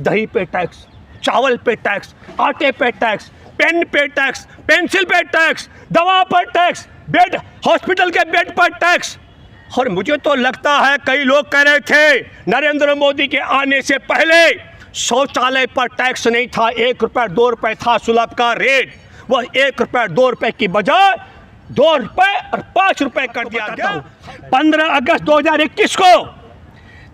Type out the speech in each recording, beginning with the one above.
दही पे टैक्स, चावल पे टैक्स, आटे पे टैक्स, पेन पे टैक्स, पेंसिल पे टैक्स, दवा पर टैक्स, बेड, हॉस्पिटल के बेड पर टैक्स। और मुझे तो लगता है कई लोग कह रहे थे नरेंद्र मोदी के आने से पहले शौचालय पर टैक्स नहीं था, 1 रुपये 2 रुपये था सुलभ का रेट, वह 1 रुपये 2 रुपये की बजाय 2 रुपये और 5 रुपये कर दिया गया। 15 अगस्त 2021 को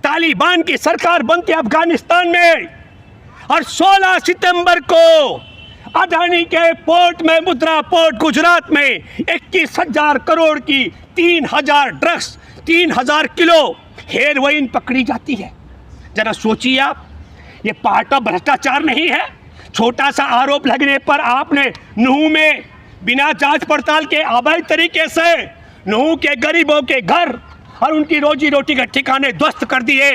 तालिबान की सरकार बनती है अफगानिस्तान में, और 16 सितंबर को अडानी के पोर्ट में, मुद्रा पोर्ट गुजरात में 21,000 करोड़ की 3,000 ड्रग्स, 3,000 किलो हेरोइन पकड़ी जाती है। जरा सोचिए आप, ये पार्ट ऑफ भ्रष्टाचार नहीं है? छोटा सा आरोप लगने पर आपने नूह में बिना जांच पड़ताल के अवैध तरीके से नूह के गरीबों के घर और उनकी रोजी रोटी के ठिकाने ध्वस्त कर दिए।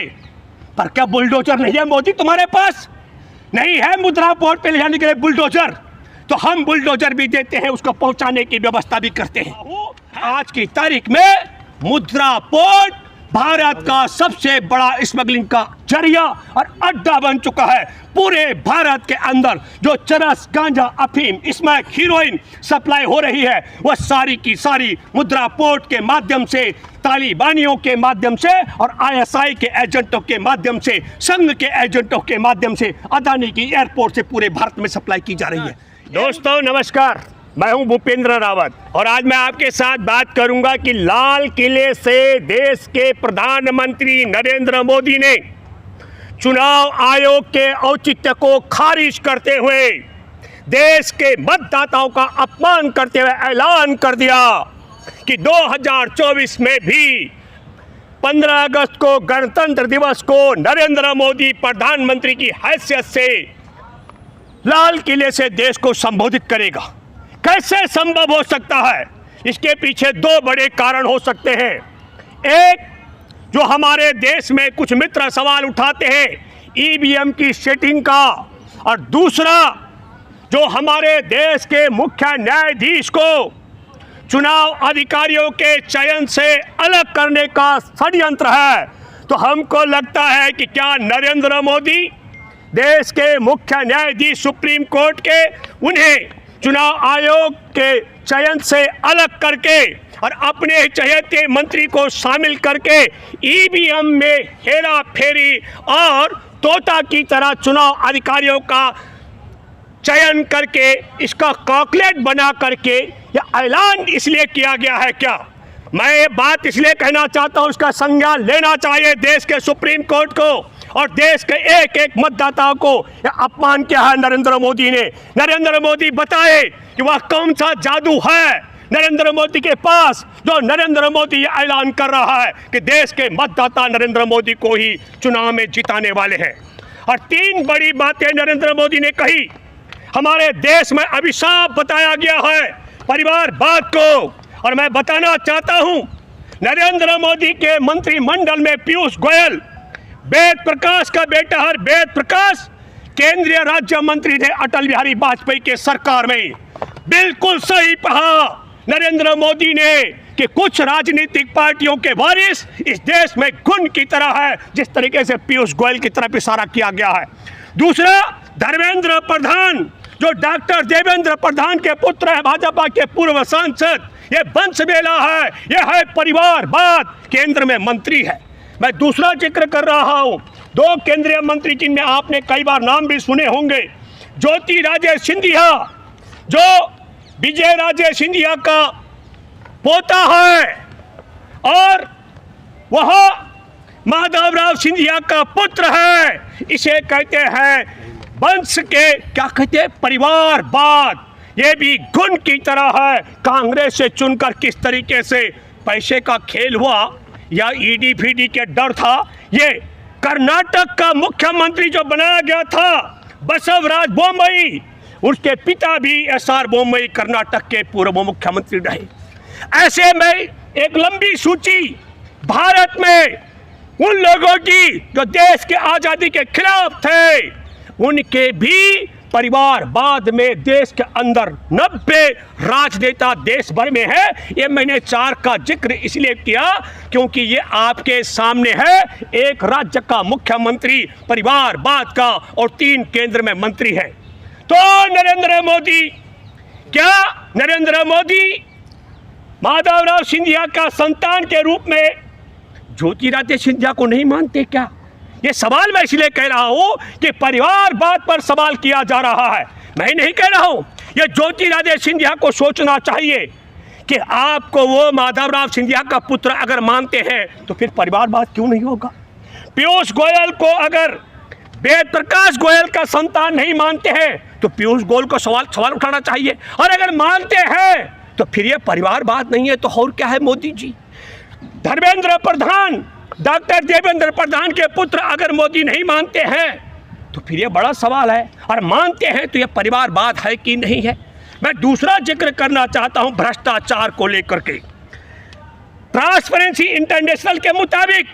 पर क्या बुलडोजर नहीं है मोदी तुम्हारे पास? नहीं है मुद्रा पोर्ट पे ले जाने के लिए बुलडोजर? तो हम बुलडोजर भी देते हैं, उसको पहुंचाने की व्यवस्था भी करते हैं। आज की तारीख में मुद्रा पोर्ट भारत का सबसे बड़ा स्मगलिंग का जरिया और अड्डा बन चुका है। पूरे भारत के अंदर जो चरस, गांजा, अफीम, स्मैक, हीरोइन सप्लाई हो रही है, वह सारी की सारी मुद्रा पोर्ट के माध्यम से, तालिबानियों के माध्यम से और आईएसआई के एजेंटों के माध्यम से, संघ के एजेंटों के माध्यम से अदानी की एयरपोर्ट से पूरे भारत में सप्लाई की जा रही है। दोस्तों नमस्कार, मैं हूं भूपेंद्र रावत और आज मैं आपके साथ बात करूंगा कि लाल किले से देश के प्रधानमंत्री नरेंद्र मोदी ने चुनाव आयोग के औचित्य को खारिज करते हुए देश के मतदाताओं का अपमान करते हुए ऐलान कर दिया कि 2024 में भी 15 अगस्त को गणतंत्र दिवस को नरेंद्र मोदी प्रधानमंत्री की हैसियत से लाल किले से देश को संबोधित करेगा। कैसे संभव हो सकता है? इसके पीछे 2 बड़े कारण हो सकते हैं। एक, जो हमारे देश में कुछ मित्र सवाल उठाते हैं ईवीएम की सेटिंग का, और दूसरा जो हमारे देश के मुख्य न्यायाधीश को चुनाव अधिकारियों के चयन से अलग करने का षड्यंत्र है। तो हमको लगता है कि क्या नरेंद्र मोदी देश के मुख्य न्यायाधीश सुप्रीम कोर्ट के, उन्हें चुनाव आयोग के चयन से अलग करके और अपने चहेते मंत्री को शामिल करके ईवीएम में हेरा फेरी और तोता की तरह चुनाव अधिकारियों का चयन करके इसका कॉकलेट बना करके यह ऐलान इसलिए किया गया है क्या? मैं ये बात इसलिए कहना चाहता हूँ, इसका संज्ञान लेना चाहिए देश के सुप्रीम कोर्ट को और देश के एक एक मतदाताओं को। यह अपमान किया है नरेंद्र मोदी ने। नरेंद्र मोदी बताए कि वह कौन सा जादू है नरेंद्र मोदी के पास, जो नरेंद्र मोदी ये ऐलान कर रहा है कि देश के मतदाता नरेंद्र मोदी को ही चुनाव में जिताने वाले हैं। और 3 बड़ी बातें नरेंद्र मोदी ने कही। हमारे देश में अभिशाप बताया गया है परिवारवाद को, और मैं बताना चाहता हूं नरेंद्र मोदी के मंत्रिमंडल में पीयूष गोयल, वेद प्रकाश का बेटा है वेद प्रकाश, केंद्रीय राज्य मंत्री थे अटल बिहारी वाजपेयी के सरकार में। बिल्कुल सही कहा नरेंद्र मोदी ने कि कुछ राजनीतिक पार्टियों के वारिस इस देश में घुन की तरह है, जिस तरीके से पीयूष गोयल की तरफ इशारा किया गया है। दूसरा, धर्मेंद्र प्रधान जो डॉक्टर देवेंद्र प्रधान के पुत्र है, भाजपा के पूर्व सांसद, ये वंश मेला है, यह है परिवारवाद, केंद्र में मंत्री है। मैं दूसरा जिक्र कर रहा हूं, 2 केंद्रीय मंत्री जिनमें आपने कई बार नाम भी सुने होंगे, ज्योतिरादित्य सिंधिया जो विजय राजे सिंधिया का पोता है, और वह माधवराव सिंधिया का पुत्र है। इसे कहते हैं वंश के, क्या कहते हैं, परिवारवाद। ये भी घुन की तरह है। कांग्रेस से चुनकर किस तरीके से पैसे का खेल हुआ या ईडी फीडी के डर था। ये कर्नाटक का मुख्यमंत्री जो बनाया गया था बसवराज बोम्मई, उसके पिता भी एसआर बोम्मई कर्नाटक के पूर्व मुख्यमंत्री रहे। ऐसे में एक लंबी सूची भारत में उन लोगों की जो देश के आज़ादी के खिलाफ थे, उनके भी परिवारवाद में देश के अंदर 90 राजनेता देश भर में है। ये मैंने 4 का जिक्र इसलिए किया क्योंकि ये आपके सामने है। एक राज्य का मुख्यमंत्री परिवारवाद का और 3 केंद्र में मंत्री है। तो नरेंद्र मोदी माधवराव सिंधिया का संतान के रूप में ज्योतिरादित्य सिंधिया को नहीं मानते क्या? ये सवाल मैं इसलिए कह रहा हूं कि परिवारवाद पर सवाल किया जा रहा है। मैं नहीं कह रहा हूं, ये ज्योतिरादित्य सिंधिया को सोचना चाहिए कि आपको वो माधवराव सिंधिया का पुत्र अगर मानते हैं तो फिर परिवारवाद क्यों नहीं होगा? पीयूष गोयल को अगर वेद प्रकाश गोयल का संतान नहीं मानते हैं तो पीयूष गोयल को सवाल उठाना चाहिए। और अगर मानते हैं तो फिर ये परिवारवाद नहीं है तो और क्या है मोदी जी? डॉक्टर देवेंद्र प्रधान के पुत्र अगर मोदी नहीं मानते हैं तो फिर ये बड़ा सवाल है। और मानते हैं तो ये परिवारवाद है कि नहीं है? मैं दूसरा जिक्र करना चाहता हूं भ्रष्टाचार को लेकर के। ट्रांसपेरेंसी इंटरनेशनल के मुताबिक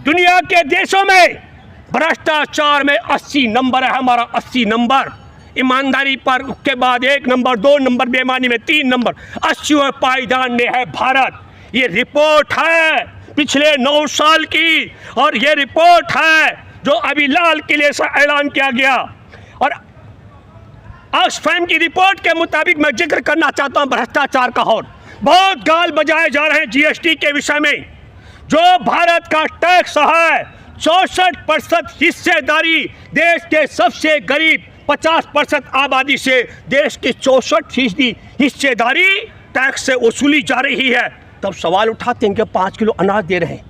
दुनिया के देशों में भ्रष्टाचार में 80 नंबर है हमारा, 80 नंबर। ईमानदारी पर उसके बाद 1 नंबर, 2 नंबर, बेईमानी में 3 नंबर, 80वें पायदान में है भारत। ये रिपोर्ट है पिछले 9 साल की और ये रिपोर्ट है जो अभी लाल किले से ऐलान किया गया। और ऑक्सफैम की रिपोर्ट के मुताबिक मैं जिक्र करना चाहता हूं भ्रष्टाचार का। और बहुत गाल बजाए जा रहे हैं जीएसटी के विषय में। जो भारत का टैक्स है 64% हिस्सेदारी देश के सबसे गरीब 50% आबादी से देश की 64% हिस्सेदारी टैक्स से वसूली जा रही है। तब सवाल उठाते हैं कि 5 किलो अनाज दे रहे हैं।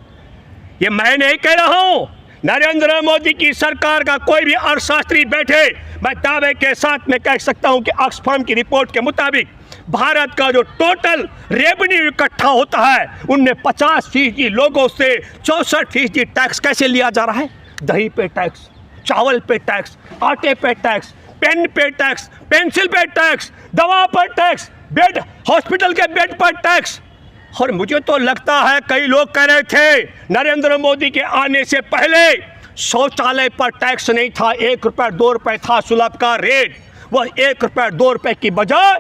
ये मैं नहीं कह रहा हूं, नरेंद्र मोदी की सरकार का कोई भी अर्थशास्त्री बैठे, मैं दावे के साथ में कह सकता हूं कि ऑक्सफैम की रिपोर्ट के मुताबिक भारत का जो टोटल रेवेन्यू इकट्ठा होता है उनमें 50% लोगों से 64% टैक्स कैसे लिया जा रहा है? दही पे टैक्स, चावल पे टैक्स, आटे पे टैक्स, पेन पे टैक्स, पेंसिल पे टैक्स, दवा पर टैक्स, बेड, हॉस्पिटल के बेड पर टैक्स। और मुझे तो लगता है कई लोग कह रहे थे नरेंद्र मोदी के आने से पहले शौचालय पर टैक्स नहीं था, 1 रुपये 2 रुपये था सुलभ का रेट। वह 1 रुपये 2 रुपये की बजाय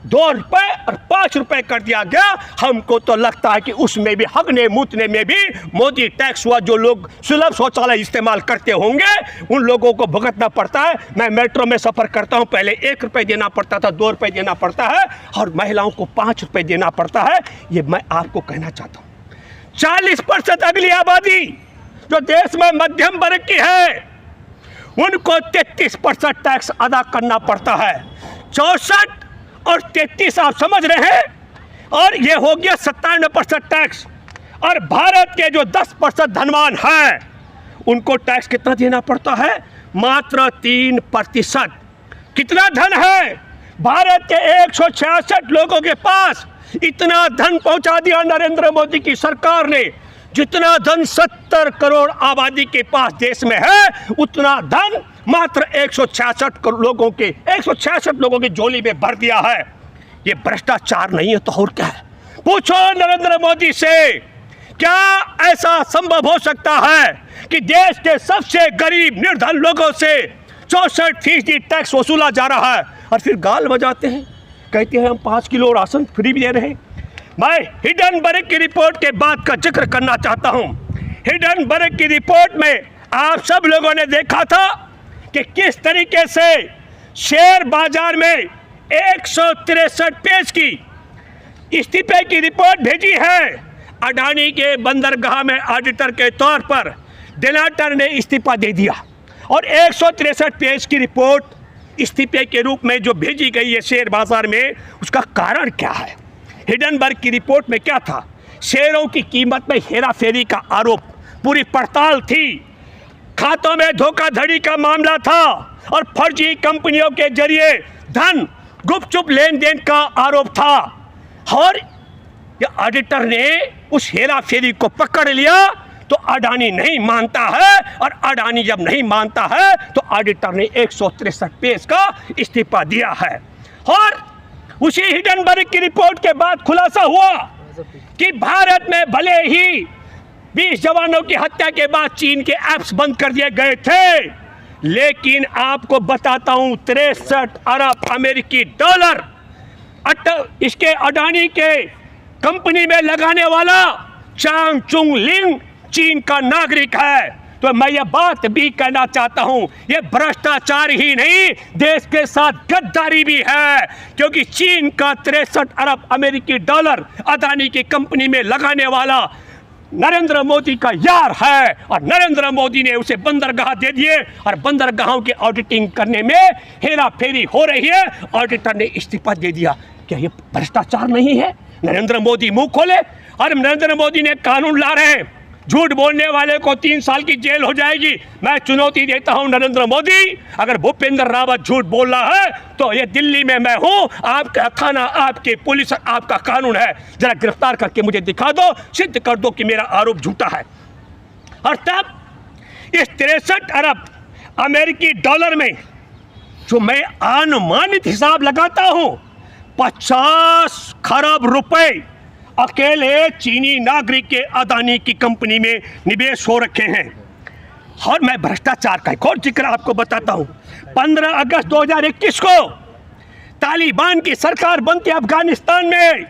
2 रुपये और 5 रुपये कर दिया गया। हमको तो लगता है कि उसमें भी हगने मूतने में भी मोदी टैक्स हुआ। जो लोग सुलभ शौचालय इस्तेमाल करते होंगे उन लोगों को भुगतना पड़ता है। मैं मेट्रो में सफ़र करता हूं, पहले 1 रुपये देना पड़ता था, 2 रुपये देना पड़ता है और महिलाओं को 5 रुपये देना पड़ता है। ये मैं आपको कहना चाहता हूँ। 40% अगली आबादी जो देश में मध्यम वर्ग की है उनको 33% टैक्स अदा करना पड़ता है। 64 और 33 आप समझ रहे हैं, और ये हो गया 97% टैक्स। और भारत के जो 10% धनवान हैं उनको टैक्स कितना देना पड़ता है? मात्र 3%। कितना धन है भारत के 166 लोगों के पास? इतना धन पहुंचा दिया नरेंद्र मोदी की सरकार ने। जितना धन 70 करोड़ आबादी के पास देश में है उतना धन मात्र 166 लोगों की झोली में भर दिया है। ये भ्रष्टाचार नहीं है तो और क्या है? पूछो नरेंद्र मोदी से, क्या ऐसा संभव हो सकता है कि देश के सबसे गरीब निर्धन लोगों से 64% टैक्स वसूला जा रहा है और फिर गाल बजाते हैं, कहते हैं हम 5 किलो राशन फ्री भी दे रहे हैं। मैं हिडनबर्ग की रिपोर्ट के बाद का जिक्र करना चाहता हूं। हिडनबर्ग की रिपोर्ट में आप सब लोगों ने देखा था कि किस तरीके से शेयर बाजार में 163 पेज की इस्तीफे की रिपोर्ट भेजी है। अडानी के बंदरगाह में ऑडिटर के तौर पर डेलाटर ने इस्तीफा दे दिया और 163 पेज की रिपोर्ट इस्तीफे के रूप में जो भेजी गई है शेयर बाजार में, उसका कारण क्या है? हिडनबर्ग की रिपोर्ट में क्या था? शेयरों की कीमत में हेराफेरी का आरोप, पूरी पड़ताल थी, खातों में धोखाधड़ी का मामला था और फर्जी कंपनियों के जरिए धन गुपचुप लेन देन का आरोप था। और ये ऑडिटर ने उस हेराफेरी को पकड़ लिया तो अडानी नहीं मानता है, और अडानी जब नहीं मानता है तो ऑडिटर ने 163 पेज का इस्तीफा दिया है। और उसी हिडनबर्ग की रिपोर्ट के बाद खुलासा हुआ कि भारत में भले ही 20 जवानों की हत्या के बाद चीन के ऐप्स बंद कर दिए गए थे, लेकिन आपको बताता हूं 63 अरब अमेरिकी डॉलर इसके अडानी के कंपनी में लगाने वाला चांग चुंग लिंग चीन का नागरिक है। तो मैं ये बात भी कहना चाहता हूं, ये भ्रष्टाचार ही नहीं, देश के साथ गद्दारी भी है, क्योंकि चीन का 63 अरब अमेरिकी डॉलर अदानी की कंपनी में लगाने वाला नरेंद्र मोदी का यार है, और नरेंद्र मोदी ने उसे बंदरगाह दे दिए, और बंदरगाहों की ऑडिटिंग करने में हेरा फेरी हो रही है। ऑडिटर ने इस्तीफा दे दिया। क्या ये भ्रष्टाचार नहीं है? नरेंद्र मोदी मुंह खोले। और नरेंद्र मोदी ने कानून ला रहे हैं, झूठ बोलने वाले को 3 साल की जेल हो जाएगी। मैं चुनौती देता हूं नरेंद्र मोदी, अगर भूपेंद्र रावत झूठ बोल रहा है तो ये दिल्ली में मैं हूं, आपका थाना, आपके पुलिस, आपका कानून है, जरा गिरफ्तार करके मुझे दिखा दो, सिद्ध कर दो कि मेरा आरोप झूठा है। और तब इस 63 अरब अमेरिकी डॉलर में जो मैं अनुमानित हिसाब लगाता हूं 50 खरब रुपए अकेले चीनी नागरिक के अदानी की कंपनी में निवेश हो रखे हैं। और मैं भ्रष्टाचार का एक और जिक्र आपको बताता हूं। 15 अगस्त 2021 को तालिबान की सरकार बनती है अफगानिस्तान में,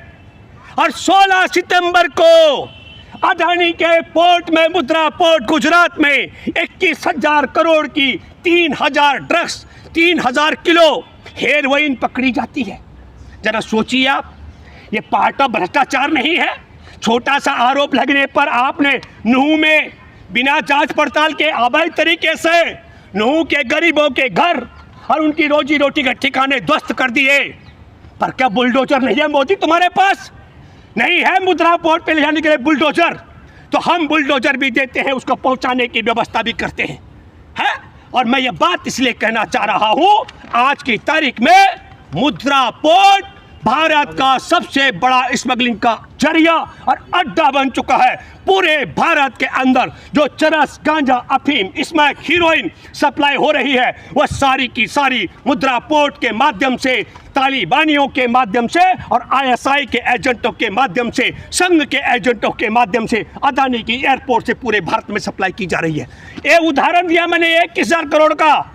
और 16 सितंबर को अदानी के पोर्ट में, मुद्रा पोर्ट गुजरात में 21,000 करोड़ की 3,000 ड्रग्स, 3,000 किलो हेरोइन पकड़ी जाती है। जरा सोचिए आप, ये पार्ट ऑफ भ्रष्टाचार नहीं है? छोटा सा आरोप लगने पर आपने नूह में बिना जांच पड़ताल के अवैध तरीके से नूह के गरीबों के घर और उनकी रोजी रोटी के ठिकाने ध्वस्त कर दिए। पर क्या बुलडोजर नहीं है मोदी तुम्हारे पास? नहीं है मुद्रा पोर्ट पे ले जाने के लिए बुलडोजर? तो हम बुलडोजर भी देते हैं, उसको पहुंचाने की व्यवस्था भी करते हैं, है? और मैं ये बात इसलिए कहना चाह रहा हूं, आज की तारीख में मुद्रा पोर्ट भारत का सबसे बड़ा स्मगलिंग का जरिया और अड्डा बन चुका है। पूरे भारत के अंदर जो चरस, गांजा, अफीम, स्मैक, हीरोइन सप्लाई हो रही है, वह सारी की सारी मुद्रा पोर्ट के माध्यम से, तालिबानियों के माध्यम से और ISI के एजेंटों के माध्यम से, संघ के एजेंटों के माध्यम से अदानी की एयरपोर्ट से पूरे भारत में सप्लाई की जा रही है। ये उदाहरण दिया मैंने 21,000 करोड़ का।